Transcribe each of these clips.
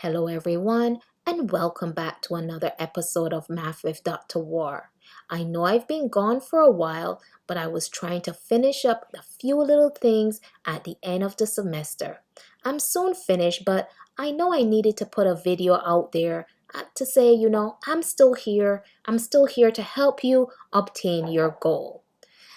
Hello, everyone, and welcome back to another episode of Math with Dr. War. I know I've been gone for a while, but I was trying to finish up a few little things at the end of the semester. I'm soon finished, but I know I needed to put a video out there to say, I'm still here. I'm still here to help you obtain your goal.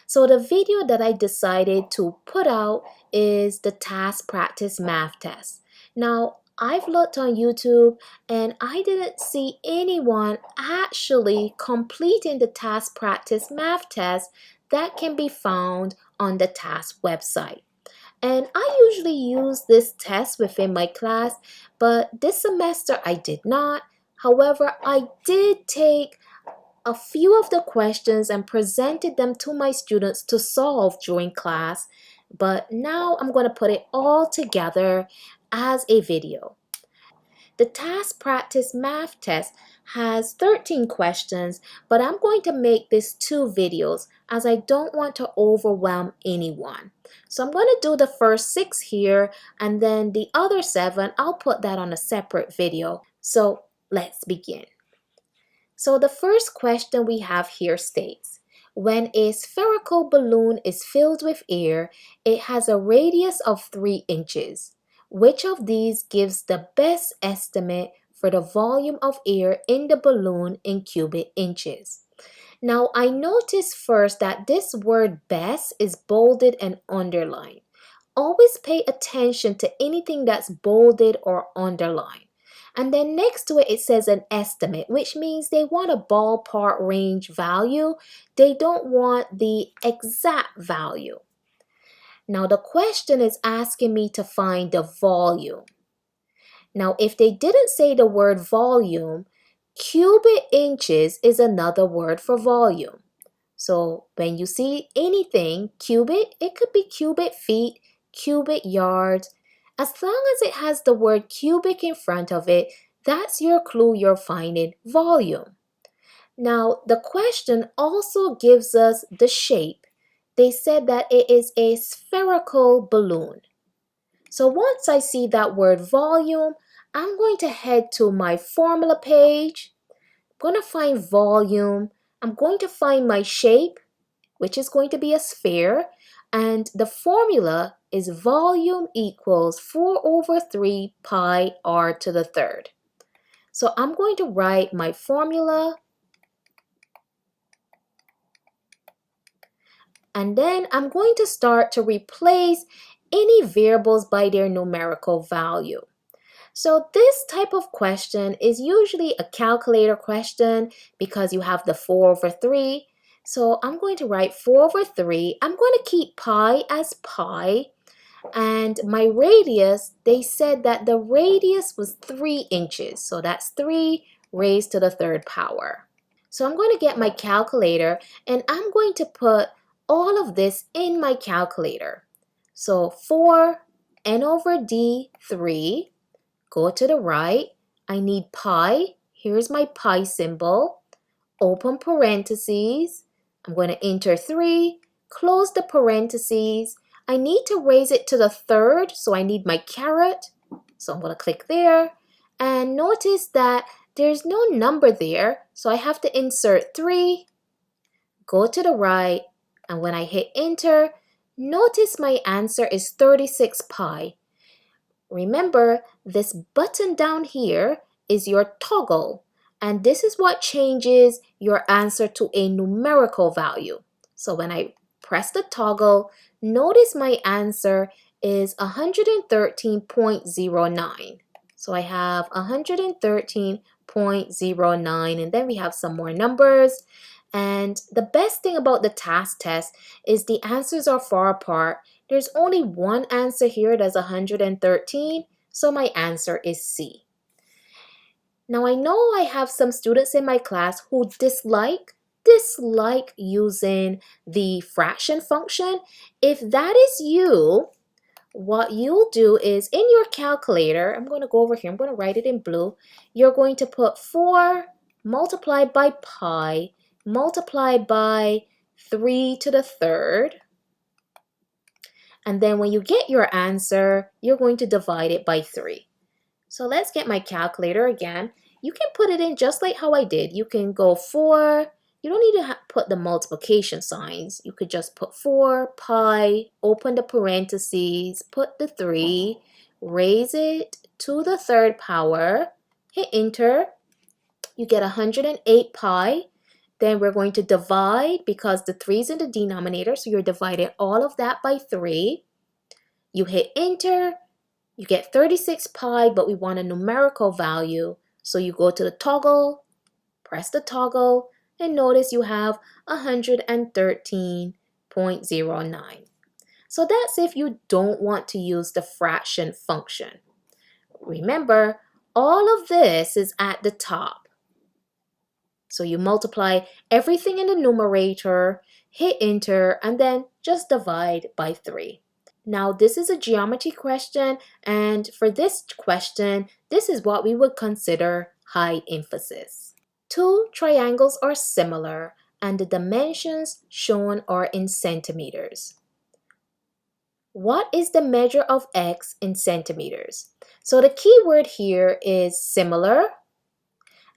So the video that I decided to put out is the task practice math test. Now, I've looked on YouTube and I didn't see anyone actually completing the task practice math test that can be found on the task website. And I usually use this test within my class, but this semester I did not. However, I did take a few of the questions and presented them to my students to solve during class, but now I'm going to put it all together as a video. The task practice math test has 13 questions, but I'm going to make this two videos as I don't want to overwhelm anyone. So I'm going to do the first 6 here, and then the other 7, I'll put that on a separate video. So let's begin. So the first question we have here states, when a spherical balloon is filled with air, it has a radius of 3 inches. Which of these gives the best estimate for the volume of air in the balloon in cubic inches? Now I notice first that this word best is bolded and underlined. Always pay attention to anything that's bolded or underlined. And then next to it, it says an estimate, which means they want a ballpark range value. They don't want the exact value. Now, the question is asking me to find the volume. Now, if they didn't say the word volume, cubic inches is another word for volume. So when you see anything cubic, it could be cubic feet, cubic yards. As long as it has the word cubic in front of it, that's your clue you're finding volume. Now, the question also gives us the shape. They said that it is a spherical balloon. So once I see that word volume, I'm going to head to my formula page. I'm going to find volume. I'm going to find my shape, which is going to be a sphere, and the formula is volume equals 4 over 3 pi r to the third. So I'm going to write my formula, and then I'm going to start to replace any variables by their numerical value. So this type of question is usually a calculator question because you have the 4 over 3. So I'm going to write 4 over 3. I'm going to keep pi as pi. And my radius, they said that the radius was 3 inches. So that's 3 raised to the third power. So I'm going to get my calculator and I'm going to put all of this in my calculator. So 4 n over d 3. Go to the right. I need pi. Here's my pi symbol. Open parentheses. I'm going to enter 3. Close the parentheses. I need to raise it to the third, so I need my caret. So I'm going to click there. And notice that there's no number there, so I have to insert 3. Go to the right. And when I hit enter, notice my answer is 36 pi. Remember, this button down here is your toggle, and this is what changes your answer to a numerical value. So when I press the toggle, notice my answer is 113.09. So I have 113.09, and then we have some more numbers. And the best thing about the task test is the answers are far apart. There's only one answer here that's 113, so my answer is C. Now I know I have some students in my class who dislike using the fraction function. If that is you, what you'll do is in your calculator, I'm going to go over here, I'm going to write it in blue. You're going to put 4 multiplied by pi multiplied by 3 to the third. And then when you get your answer, you're going to divide it by 3. So let's get my calculator again. You can put it in just like how I did. You can go 4. You don't need to put the multiplication signs. You could just put 4 pi, open the parentheses, put the 3, raise it to the third power, hit enter. You get 108 pi. Then we're going to divide because the 3 is in the denominator, so you're dividing all of that by 3. You hit enter. You get 36 pi, but we want a numerical value. So you go to the toggle, press the toggle, and notice you have 113.09. So that's if you don't want to use the fraction function. Remember, all of this is at the top. So you multiply everything in the numerator, hit enter, and then just divide by 3. Now, this is a geometry question, and for this question, this is what we would consider high emphasis. Two triangles are similar, and the dimensions shown are in centimeters. What is the measure of x in centimeters? So the key word here is similar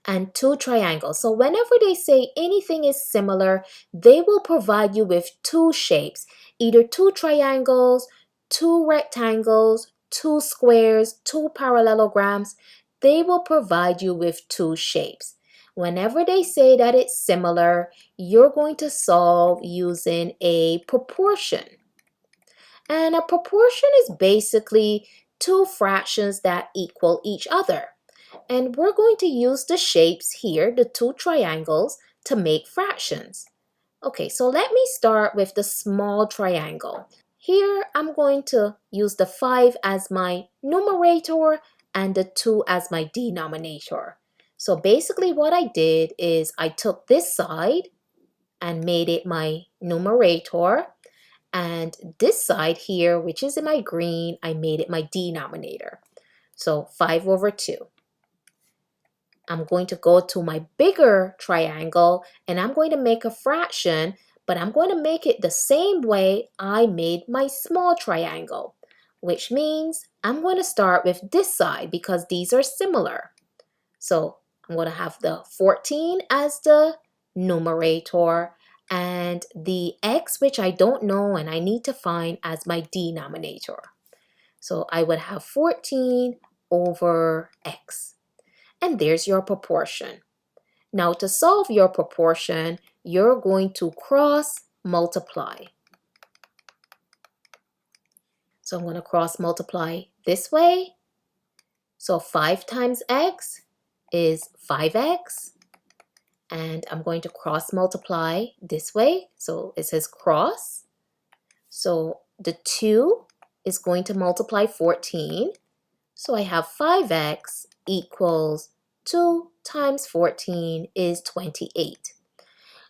and two triangles. So whenever they say anything is similar, they will provide you with two shapes, either two triangles, two rectangles, two squares, two parallelograms. They will provide you with two shapes. Whenever they say that it's similar, you're going to solve using a proportion. And a proportion is basically two fractions that equal each other. And we're going to use the shapes here, the two triangles, to make fractions. Okay, so let me start with the small triangle. Here, I'm going to use the 5 as my numerator and the 2 as my denominator. So basically what I did is I took this side and made it my numerator. And this side here, which is in my green, I made it my denominator. So 5 over 2. I'm going to go to my bigger triangle and I'm going to make a fraction, but I'm going to make it the same way I made my small triangle, which means I'm going to start with this side because these are similar. So I'm going to have the 14 as the numerator and the x, which I don't know and I need to find, as my denominator. So I would have 14 over x. And there's your proportion. Now to solve your proportion, you're going to cross multiply. So I'm going to cross multiply this way. So 5 times x is 5x. And I'm going to cross multiply this way. So it says cross. So the 2 is going to multiply 14. So I have 5x equals 2 times 14 is 28.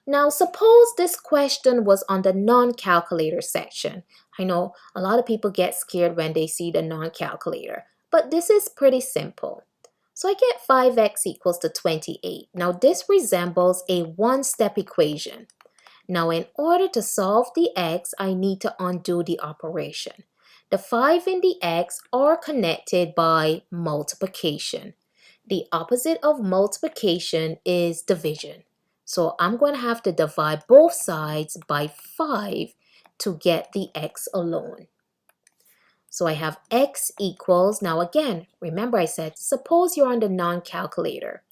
Now suppose this question was on the non-calculator section. I know a lot of people get scared when they see the non-calculator, but this is pretty simple. So I get 5x equals to 28. Now this resembles a one-step equation. Now in order to solve the x, I need to undo the operation. The 5 and the x are connected by multiplication. The opposite of multiplication is division. So I'm going to have to divide both sides by 5 to get the x alone. So I have x equals, now again, remember I said, suppose you're on the non-calculator.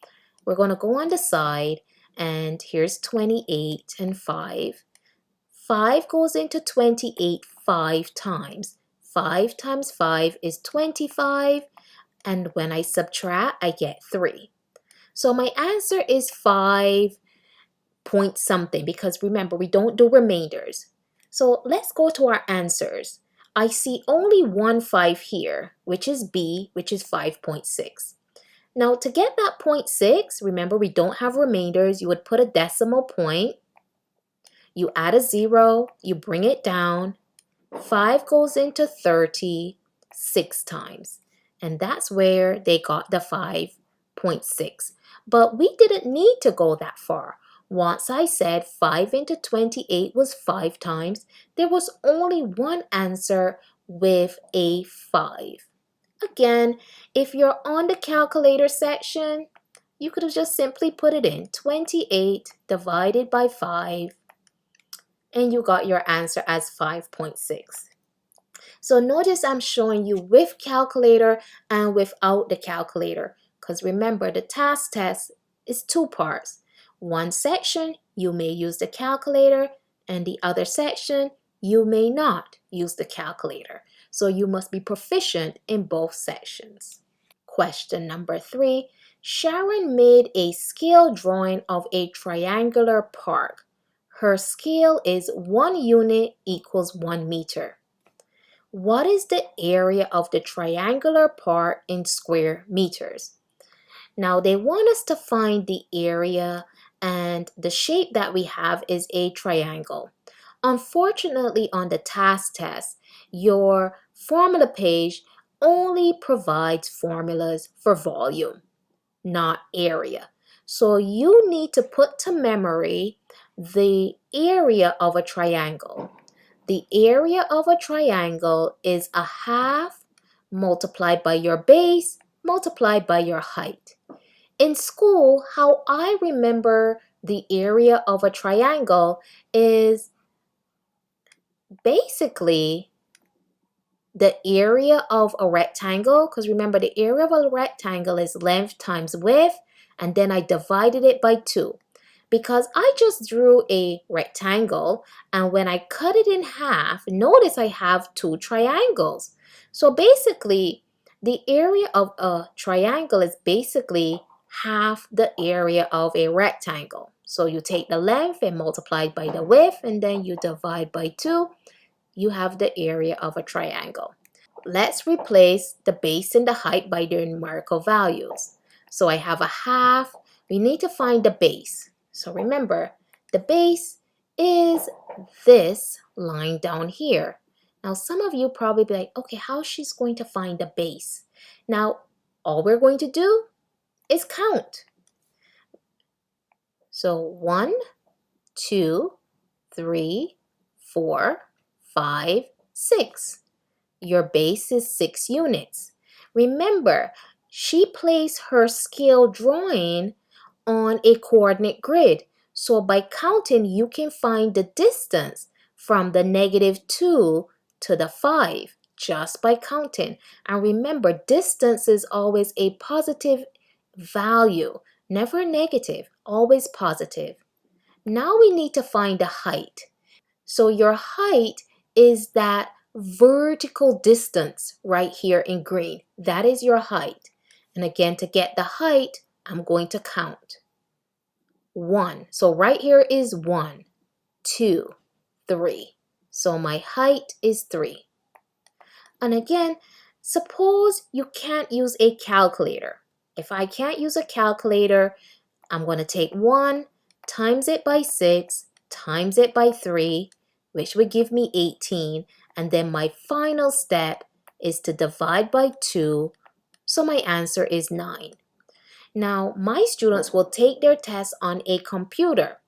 We're going to go on the side, and here's 28 and 5. 5 goes into 28 5 times. 5 times 5 is 25, and when I subtract, I get 3. So my answer is 5 point something, because remember, we don't do remainders. So let's go to our answers. I see only one 5 here, which is B, which is 5.6. Now to get that 0.6, remember we don't have remainders, you would put a decimal point, you add a 0, you bring it down, 5 goes into 30 6 times, and that's where they got the 5.6. But we didn't need to go that far. Once I said 5 into 28 was 5 times, there was only one answer with a 5. Again, if you're on the calculator section, you could have just simply put it in 28 divided by 5, and you got your answer as 5.6. So notice I'm showing you with calculator and without the calculator, because remember the Tasc test is two parts. One section you may use the calculator, and the other section you may not use the calculator. So you must be proficient in both sections. Question number 3. Sharon made a scale drawing of a triangular park. Her scale is 1 unit equals 1 meter. What is the area of the triangular part in square meters? Now they want us to find the area, and the shape that we have is a triangle. Unfortunately, on the Tasc test, your formula page only provides formulas for volume, not area. So you need to put to memory the area of a triangle. The area of a triangle is a half multiplied by your base multiplied by your height. In school, how I remember the area of a triangle is basically the area of a rectangle, because remember the area of a rectangle is length times width, and then I divided it by 2. Because I just drew a rectangle, and when I cut it in half, notice I have 2 triangles. So basically, the area of a triangle is basically half the area of a rectangle. So you take the length and multiply it by the width, and then you divide by 2. You have the area of a triangle. Let's replace the base and the height by their numerical values. So I have a half. We need to find the base. So remember, the base is this line down here. Now some of you probably be like, okay, how is she going to find the base? Now, all we're going to do is count. So 1, 2, 3, 4, 5, 6. Your base is 6 units. Remember, she placed her scale drawing on a coordinate grid. So by counting, you can find the distance from the -2 to the 5 just by counting. And remember, distance is always a positive value, never negative, always positive. Now we need to find the height. So your height is that vertical distance right here in green. That is your height. And again, to get the height, I'm going to count. 1. So right here is 1, 2, 3. So my height is 3. And again, suppose you can't use a calculator. If I can't use a calculator, I'm going to take 1 times it by 6 times it by 3, which would give me 18. And then my final step is to divide by 2. So my answer is 9. Now, my students will take their tests on a computer.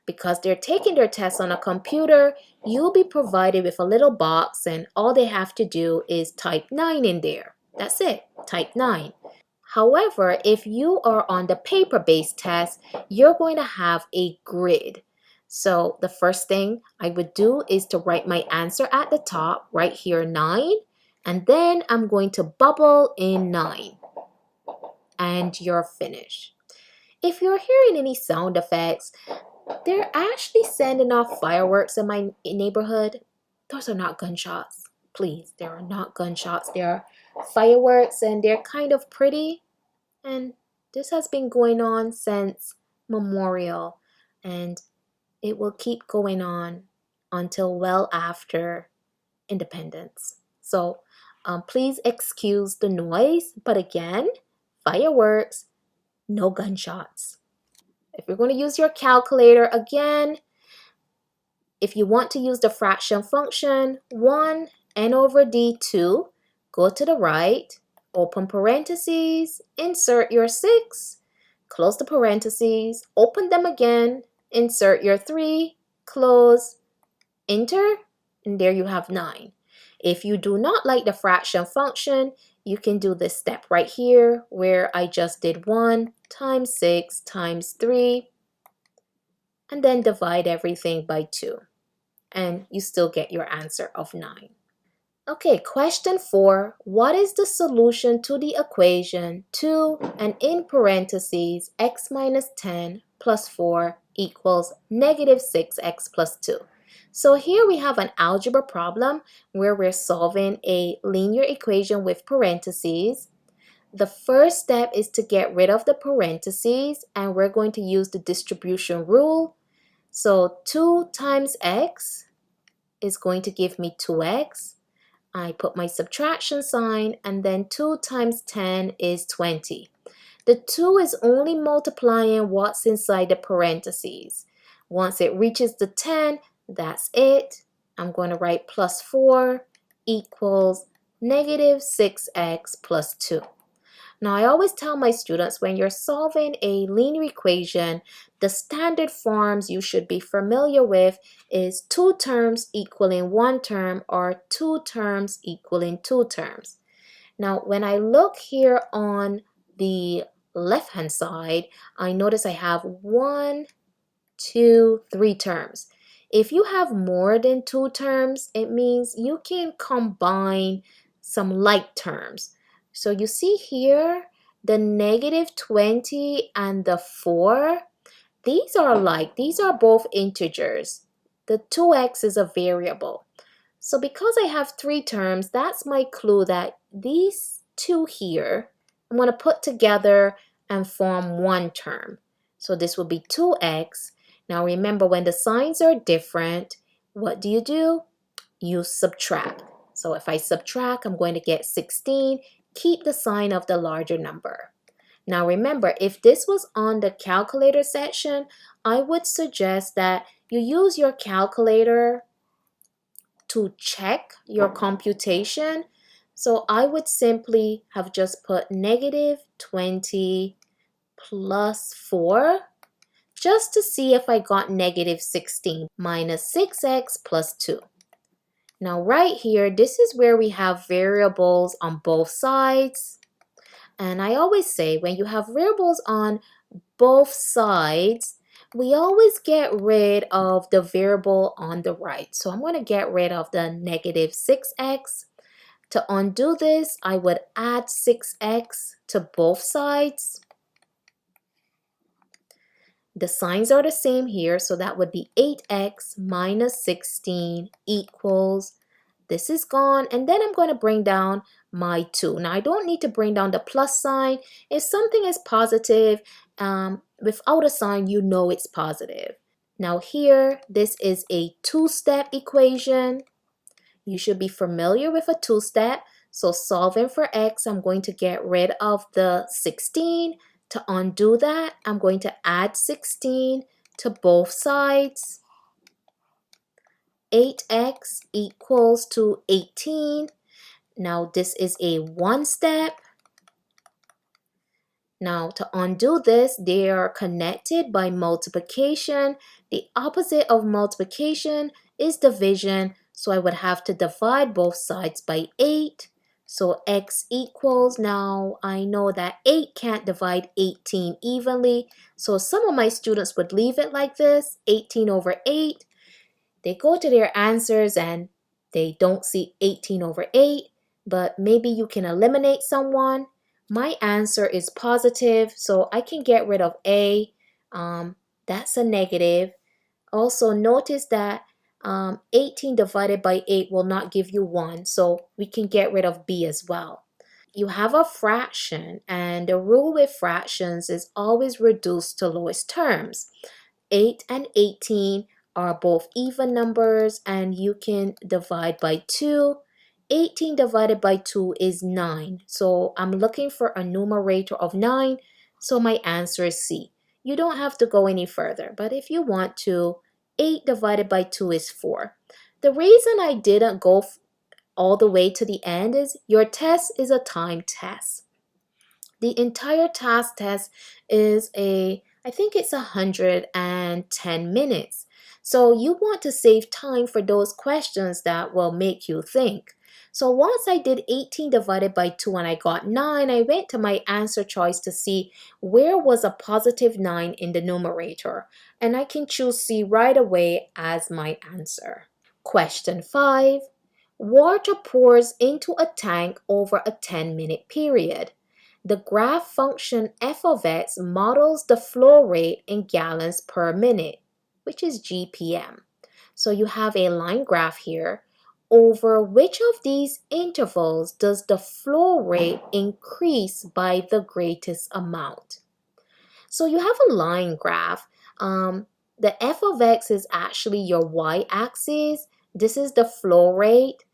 Because they're taking their tests on a computer, you'll be provided with a little box, and all they have to do is type 9 in there. That's it, type 9. However, if you are on the paper-based test, you're going to have a grid. So the first thing I would do is to write my answer at the top, right here 9, and then I'm going to bubble in 9. And you're finished. If you're hearing any sound effects, they're actually sending off fireworks in my neighborhood. Those are not gunshots. Please, they are not gunshots. They are fireworks, and they're kind of pretty. And this has been going on since Memorial, and it will keep going on until well after independence. So please excuse the noise, but again, fireworks, no gunshots. If you're going to use your calculator again, if you want to use the fraction function, 1 n over d2, go to the right, open parentheses, insert your 6, close the parentheses, open them again, insert your 3, close, enter, and there you have 9. If you do not like the fraction function, you can do this step right here where I just did 1 times 6 times 3 and then divide everything by 2. And you still get your answer of 9. Okay, question 4. What is the solution to the equation 2 and in parentheses x minus 10 plus 4 equals negative 6x plus 2? So here we have an algebra problem where we're solving a linear equation with parentheses. The first step is to get rid of the parentheses, and we're going to use the distribution rule. So 2 times x is going to give me 2x. I put my subtraction sign, and then 2 times 10 is 20. The 2 is only multiplying what's inside the parentheses. Once it reaches the 10, that's it. I'm going to write plus 4 equals negative 6x plus 2. Now, I always tell my students when you're solving a linear equation, the standard forms you should be familiar with is 2 terms equaling 1 term or 2 terms equaling 2 terms. Now, when I look here on the left-hand side, I notice I have 1, 2, 3 terms. If you have more than 2 terms, it means you can combine some like terms. So you see here, the negative 20 and the 4, these are like, these are both integers. The 2x is a variable. So because I have 3 terms, that's my clue that these two here, I'm going to put together and form 1 term. So this will be 2x. Now remember, when the signs are different, what do? You subtract. So if I subtract, I'm going to get 16. Keep the sign of the larger number. Now remember, if this was on the calculator section, I would suggest that you use your calculator to check your computation. So I would simply have just put negative 20 plus 4 just to see if I got negative 16 minus 6x plus 2. Now right here, this is where we have variables on both sides. And I always say when you have variables on both sides, we always get rid of the variable on the right. So I'm going to get rid of the negative 6x. To undo this, I would add 6x to both sides. The signs are the same here, so that would be 8x minus 16 equals, this is gone, and then I'm going to bring down my 2. Now, I don't need to bring down the plus sign. If something is positive, without a sign, you know it's positive. Now here, this is a 2-step equation. You should be familiar with a 2-step. So solving for x, I'm going to get rid of the 16. To undo that, I'm going to add 16 to both sides. 8x equals to 18. Now this is a 1-step. Now to undo this, they are connected by multiplication. The opposite of multiplication is division. So I would have to divide both sides by 8. So x equals, now I know that 8 can't divide 18 evenly. So some of my students would leave it like this, 18 over 8. They go to their answers and they don't see 18 over 8, but maybe you can eliminate someone. My answer is positive, so I can get rid of A. That's a negative. Also notice that 18 divided by 8 will not give you 1, so we can get rid of B as well. You have a fraction, and the rule with fractions is always reduce to lowest terms. 8 and 18 are both even numbers, and you can divide by 2. 18 divided by 2 is 9, so I'm looking for a numerator of 9, so my answer is C. You don't have to go any further, but if you want to, 8 divided by 2 is 4. The reason I didn't go all the way to the end is your test is a time test. The entire Tasc test is I think it's 110 minutes. So you want to save time for those questions that will make you think. So once I did 18 divided by 2 and I got 9, I went to my answer choice to see where was a positive 9 in the numerator. And I can choose C right away as my answer. Question 5. Water pours into a tank over a 10-minute period. The graph function f of x models the flow rate in gallons per minute, which is GPM. So you have a line graph here. Over which of these intervals does the flow rate increase by the greatest amount? So you have a line graph. The f of x is actually your y-axis. This is the flow rate.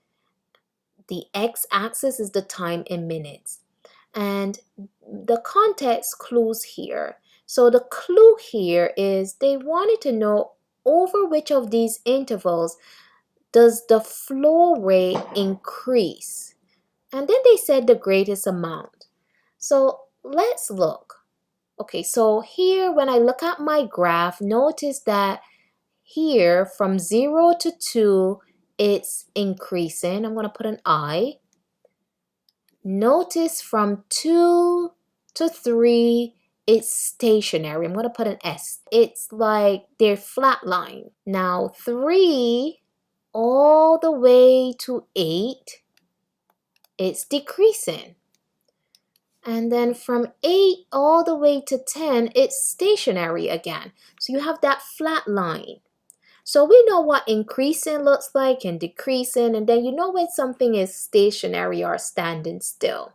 The x-axis is the time in minutes. And the context clues here. So the clue here is they wanted to know over which of these intervals does the flow rate increase? And then they said the greatest amount. So let's look. Okay, so here when I look at my graph, notice that here from 0 to 2, it's increasing. I'm going to put an I. Notice from 2 to 3, it's stationary. I'm going to put an S. It's like they're flatline. Now 3 all the way to 8, it's decreasing. And then from 8 all the way to 10, it's stationary again. So you have that flat line. So we know what increasing looks like and decreasing, and then you know when something is stationary or standing still.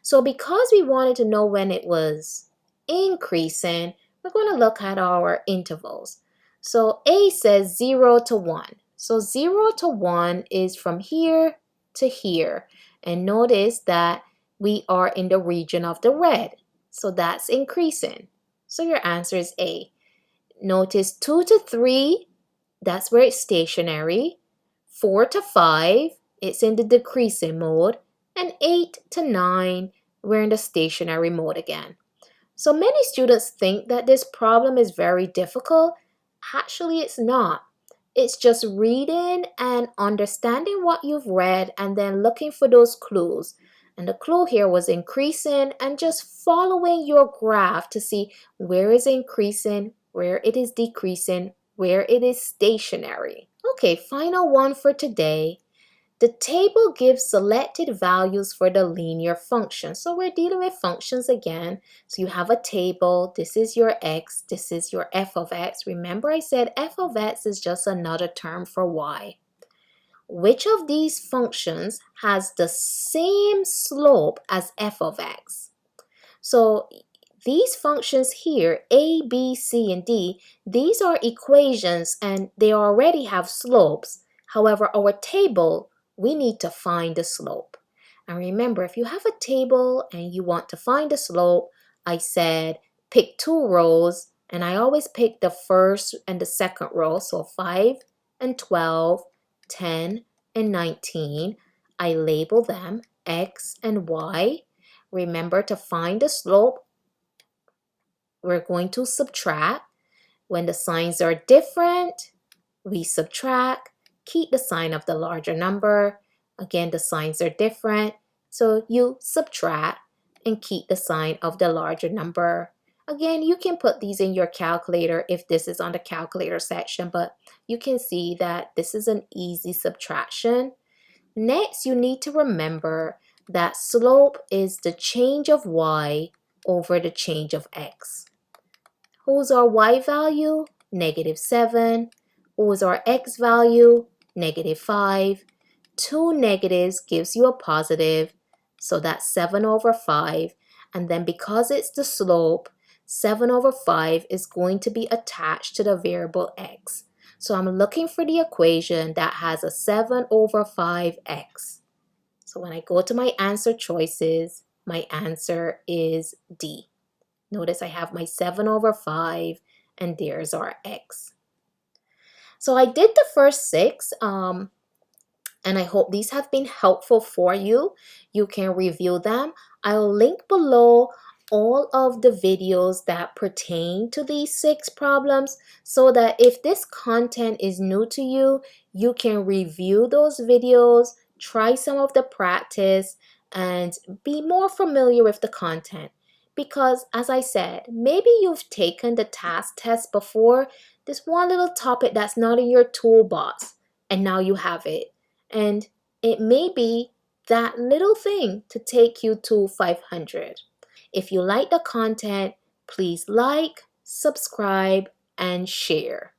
So because we wanted to know when it was increasing, we're going to look at our intervals. So A says 0 to 1. So 0 to 1 is from here to here. And notice that we are in the region of the red. So that's increasing. So your answer is A. Notice 2 to 3, that's where it's stationary. 4 to 5, it's in the decreasing mode. And 8 to 9, we're in the stationary mode again. So many students think that this problem is very difficult. Actually, it's not. It's just reading and understanding what you've read and then looking for those clues. And the clue here was increasing and just following your graph to see where is increasing, where it is decreasing, where it is stationary. Okay, final one for today. The table gives selected values for the linear function. So we're dealing with functions again. So you have a table. This is your x. This is your f of x. Remember I said f of x is just another term for y. Which of these functions has the same slope as f of x? So these functions here, a, b, c, and d, these are equations and they already have slopes. However, our table, we need to find the slope. And remember, if you have a table and you want to find the slope, I said pick 2 rows, and I always pick the first and the second row, so 5 and 12, 10 and 19. I label them x and y. Remember to find the slope, we're going to subtract. When the signs are different, we subtract. Keep the sign of the larger number. Again, the signs are different, so you subtract and keep the sign of the larger number. Again, you can put these in your calculator if this is on the calculator section, but you can see that this is an easy subtraction. Next, you need to remember that slope is the change of y over the change of x. Who's our y value? -7. Who's our x value? -5. 2 negatives gives you a positive, so that's 7 over 5. And then because it's the slope, 7 over 5 is going to be attached to the variable x. So I'm looking for the equation that has a 7 over 5x. So when I go to my answer choices, my answer is D. Notice I have my 7 over 5 and there's our x. So I did the first 6 and I hope these have been helpful for you. You can review them. I'll link below all of the videos that pertain to these 6 problems so that if this content is new to you, you can review those videos, try some of the practice, and be more familiar with the content. Because, as I said, maybe you've taken the Tasc test before, this one little topic that's not in your toolbox, and now you have it. And it may be that little thing to take you to 500. If you like the content, please like, subscribe, and share.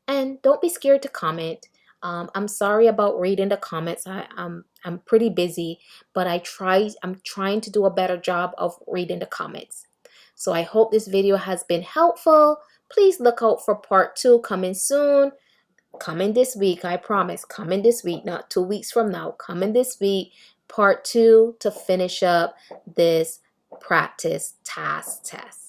And don't be scared to comment. I'm sorry about reading the comments. I'm pretty busy, but I'm trying to do a better job of reading the comments. So I hope this video has been helpful. Please look out for part 2 coming soon. Coming this week, I promise. Coming this week, not 2 weeks from now. Coming this week, part 2 to finish up this practice Tasc test.